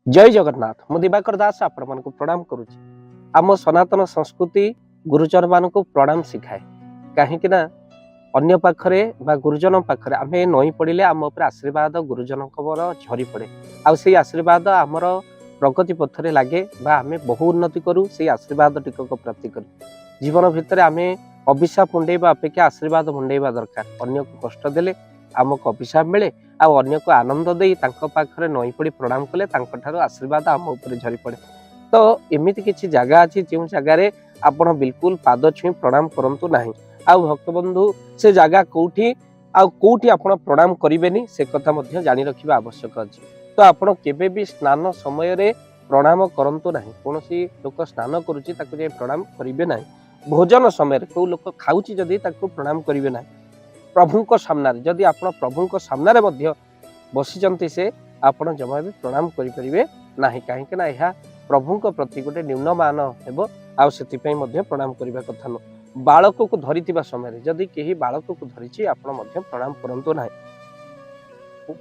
जय जगन्नाथ मु दिवाकर दास आपण मानक प्रणाम करुच्ची। आम सनातन संस्कृति गुरुजन मान प्रणाम सिखाए कहीं अन्य पाखरे बा गुरुजन पाखरे आम नई पड़े आम उपर आशीर्वाद गुरुजन झरी पड़े आई आशीर्वाद आमर प्रगति पथरे लगे बा आम बहु उन्नति करूँ से आशीर्वाद टिकक प्राप्ति कर जीवन भितर आम अभिशाप मुंडेबा अपेक्षा आशीर्वाद मुंडेबा दरकार। अन्य को कष्ट देले आमको अभिशाप मिले आन्य को आनंद दे पाखरे नई पड़ी प्रणाम कले आशीर्वाद आम उपर झरी पड़े। तो एमती किसी जगह अच्छी जो जगार आपण बिल्कुल पाद छुई प्रणाम करंतु नाही। आउ भक्त बंधु से जगह कौटी कौटी आप प्रणाम करें से कथा जानी रखा आवश्यक अच्छी। तो आपण केबे भी स्नान समय रे प्रणाम करंतु नाही। कौन सी लोक स्नान करुच्ची प्रणाम करेंगे ना। भोजन समय कौ लोक खाऊची जदि प्रणाम करेंगे ना। प्रभु को सामना जदि आप प्रभु को सामना बसी से आपण जमा भी प्रणाम करें ना कहीं प्रभु को प्रति गोटे न्यूनमान हो से प्रणाम करने कथा नु। बालक को धरी समय जदि कहीं बालक को धरी आप प्रणाम करंतु ना।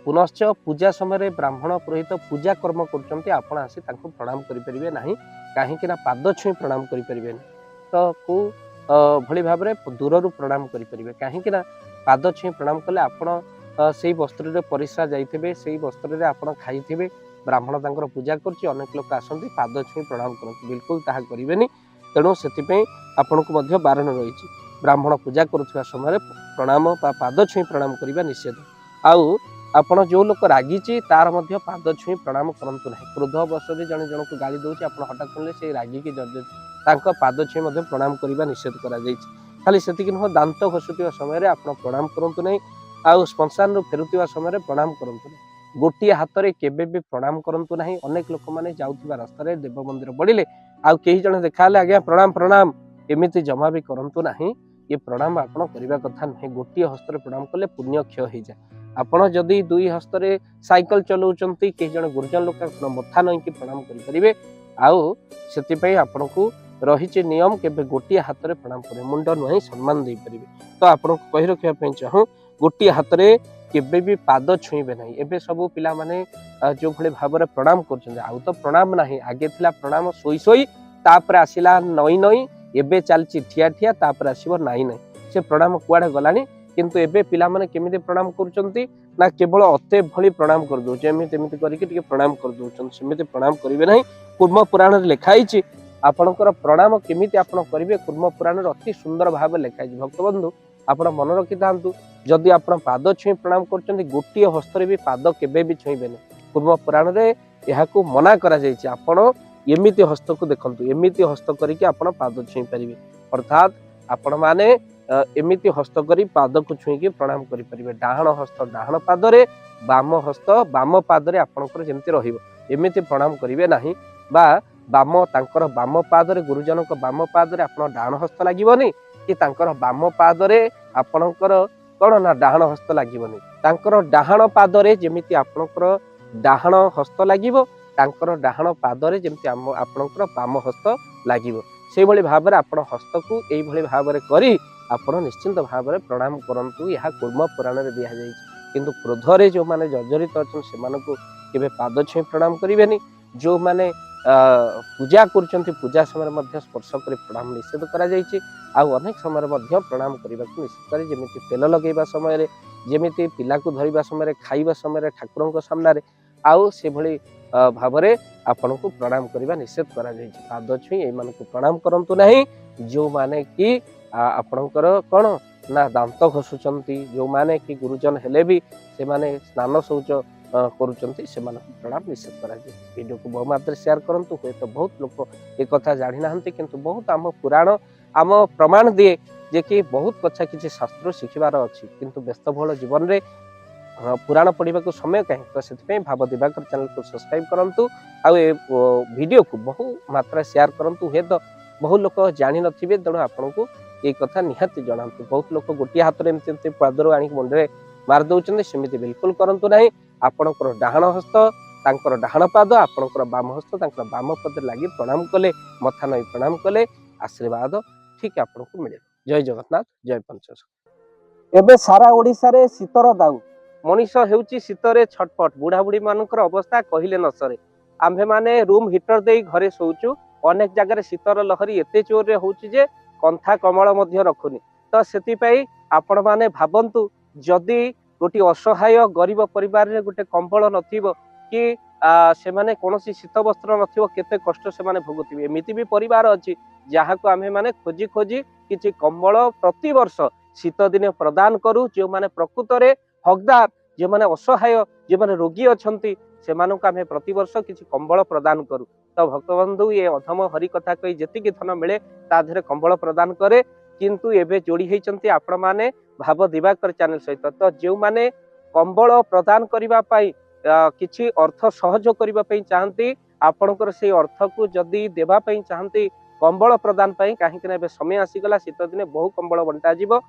पुनश्च पूजा समय ब्राह्मण पुरोहित पूजा कर्म कर आसी प्रणाम करें ना कहीं पाद छुई प्रणाम करें। तो कौ भली भाव दूर प्रणाम करें कहीं पाद छुई प्रणाम कले आपण से वस्त्र परिश्रा जाइए से वस्त्र आप खाई ब्राह्मण तांकर पूजा कर अनेक लोक आसती पाद छुई प्रणाम करते बिल्कुल ताहा करें। तेणु से आपण को बारण रही ब्राह्मण पूजा करुवा समय प्रणाम पाद छुई प्रणाम करने निषेध। आउ आपण जो लोक रागी तार पाद छुई प्रणाम करूँ ना। क्रोध बस जन जन को गाड़ी दौर आप हठात शुणिले से रागी की जर्जर पाद छुई प्रणाम करने निषेध कर खाली से नुह दांत घसुवा समय आप प्रणाम करूँ ना। आउ श्मशान रु फेरुवा समय प्रणाम करूँ ना। गोटे हाथ में केबे भी प्रणाम करूँ ना। अनेक लोक मैंने जाऊा रास्त देव मंदिर बढ़िले आउ कई जन देखा आज्ञा प्रणाम प्रणाम एमती जमा भी करूँ ना। ये प्रणाम आप करने कथा नुहे। गोटे हस्त प्रणाम कले पुण्य क्षय हो जाए। आपड़ जदि दुई हस्त साइकल चलाउंट कई जन गुरुजन लोक मथा नईकि प्रणाम करेंगे। आउ से आपण को रही नियम केबे गोटे हाथ में प्रणाम करें मुंड नुह सम्मान दे पारे। तो आपको कही रखा चाहूँ गोटे हाथ में केबे भी पाद छुईबे ना। एबे सब पिला माने जो भले भाव प्रणाम कर आउ तो प्रणाम ना आगे थिला प्रणाम सोई सोई तापर आसिला नई नई एबे चलची ठिया ठिया तापर आसीबो नाई नाई से प्रणाम कुआडे गलानी। किंतु एबे पिला माने केमिति प्रणाम करूचंती ना केवल अते भली प्रणाम कर दो एमिति एमिति करके टिके प्रणाम कर दोचन सेमिति प्रणाम करिवे नाही। कुर्म पुराण रे लिखाई छि आपनकर प्रणाम केमिति आपण करिवे कुर्म पुराण रे अति सुंदर भाव लिखाई छि। भक्त बंधु आपण मन रखि थांतु जदि आपण पाद छुई प्रणाम करचंती गोटी हस्त रे भी पाद केबे भी छुईबे ना। कुर्म पुराण रे एहाकू मना करा जाय छि आपण एमिति हस्त को देखंतु एमिति हस्त करके आपण पाद छुई परिबे। अर्थात आपण माने एमिति हस्त करी पाद को छुईकी प्रणाम करि परिबे। डाहण हस्त डाहण पादरे बाम हस्त बाम पादरे आपणकर जेमति रहिबो एमिति प्रणाम करिवे नाही। बा बाम तांकर बाम पादरे गुरुजन को बाम पादरे आपण डाहण हस्त लागिबोनी कि तांकर बाम पादरे आपणकर कोन ना डाहण हस्त लागिबोनी। तांकर डाहण पादरे जेमिति आपणकर डाहण हस्त लागिबो तांकर डाहण पादरे जेमिति आपणकर बाम हस्त लागिबो से भली भाबरे आपण हस्त को एई भली भाबरे करी आपण निश्चिंत भाव में प्रणाम करंतु। यह कुर्म पुराण रे दिया जाय। किंतु क्रोध रे जो माने जर्जरित अछन से मानको केबे पाद छुई प्रणाम करिवेनी। जो माने पूजा करचंती पूजा समय मध्ये स्पर्श कर प्रणाम निषेध करा जायछि। आउ अनेक समय मध्ये प्रणाम करबा को निषेध करे जेमिति तेल लगेबा समय रे जेमिति पिला को धरिबा समय रे खाइबा समय रे ठाकुरन को सामना रे आउ से भली भाव में आपण को प्रणाम करबा निषेध करा जायछि। पाद छुई ए मानको प्रणाम करंतु नाही जो माने कि आपणकर कौन ना दांत घसुचंती जो माने कि गुरुजन हेले भी से माने स्नान शौच करुचंती से प्रणाम निषेध करा जाए। वीडियो को बहुमात्रा शेयर करंतु हुए तो बहुत लोग ये कथा जानी नाहंती किंतु बहुत आम पुराण आम प्रमाण दिए जे कि बहुत कथा किसी शास्त्र शिखिबार अछि किंतु व्यस्तबहुल जीवन रे पुराण पढ़ा को समय कहीं तो से भाव दिवाकर चैनल को सब्सक्राइब करंतु आ वीडियो को बहु मात्रा शेयर करंतु हे तो बहुत लोग जानी नथिबे। तेणु आपन को ये कथा निहाती जनातु। बहुत लोग गोटे हाथ में पादर आनी मुंडे मार दौरान सेमती बिल्कुल करूँ ना। आपणकर डाहण हस्त तांकर डाहण पाद आपणकर बाम हस्त तांकर बाम पद लगी प्रणाम कले मथा नई प्रणाम कले आशीर्वाद ठीक आपन को मिले। जय जगन्नाथ जय पंचाश। एबे सारा ओडिशा रे शीतर दाऊ मनीष हेउची शीतरे छटपट बुढ़ा बुढ़ी मानकर अवस्था कहिले न सरे। आम्भे माने रूम हीटर दे घरे शोचु अनेक जगह शीतर लहरी एते जोर होउची जे कंथा कमल मध्य रखुनी तो से आपण माने भाबंतु जदि गोटे असहाय गरीब परिवार रे गोटे कंबल नथिबो कि से माने कोनोसी शीत वस्त्र नथिबो केते कष्ट से माने भोगुथिबे एमिति भी परिवार अछि जहाँ को आमे माने खोजी खोजी किछि कंबल प्रति वर्ष शीत दिने प्रदान करू जो माने प्रकृत रे हकदार जो माने असहाय जो माने रोगी अछंती सेमानक आमे प्रति वर्ष किछि कंबल प्रदान करू तो भक्तबंधु ये अधम हरि कथा कही जेतिकी धन मिले ता धरे कंबल प्रदान करे किंतु एबे जोड़ी हेचंती आपण माने भाव दिवाकर चैनल सहित तो जो माने कंबल प्रदान करिबा पई किछि अर्थ सहयोग करिबा पई चाहंती आपणकर से अर्थ को जदि देबा पई चाहंती कंबल प्रदान पई काहे कि एबे समय आसीगला शीत दिने बहु कंबल बंटा जीवो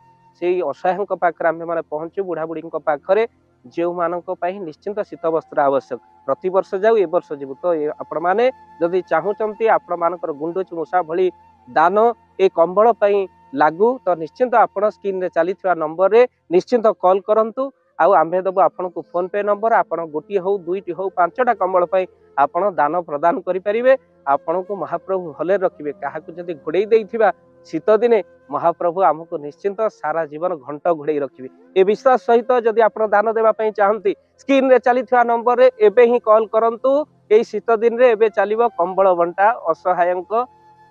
सेई असहायक पाखरे आमे माने पहुंचू बुढ़ा बुढ़ी पाखरे जो मानक पई निश्चिंत शीत वस्त्र आवश्यक प्रति वर्ष जाऊ ए वर्ष जीवु तो आपण माने जदि चाहूचंती आपण मानकर गुंडुच मूषा भली दान ए कंबल पई लागू तो निश्चिंत आपण स्क्रीन रे चलीथिबा नंबर रे निश्चिंत कॉल करंतु आउ आम्भे दबो आपण को फोन पे नंबर आपण गोटी हो दुईटी हो पांचटा कंबल पई आपण दान प्रदान करि परिबे आपण को महाप्रभु भले रखिबे काहा को जदि घोड़े देइथिबा शीत दिने महाप्रभु हमको निश्चिंत सारा जीवन घंट घोड़े रखिबे ए विश्वास सहित जदि आपण दान देबा पई चाहंती स्क्रीन रे चलीथिबा नंबर रे एबे ही कॉल करंतु एई शीत दिन रे एबे चलिबो कंबल बंटा असहायक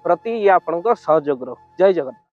प्रति या आपण को सहयोग जय जगन्नाथ।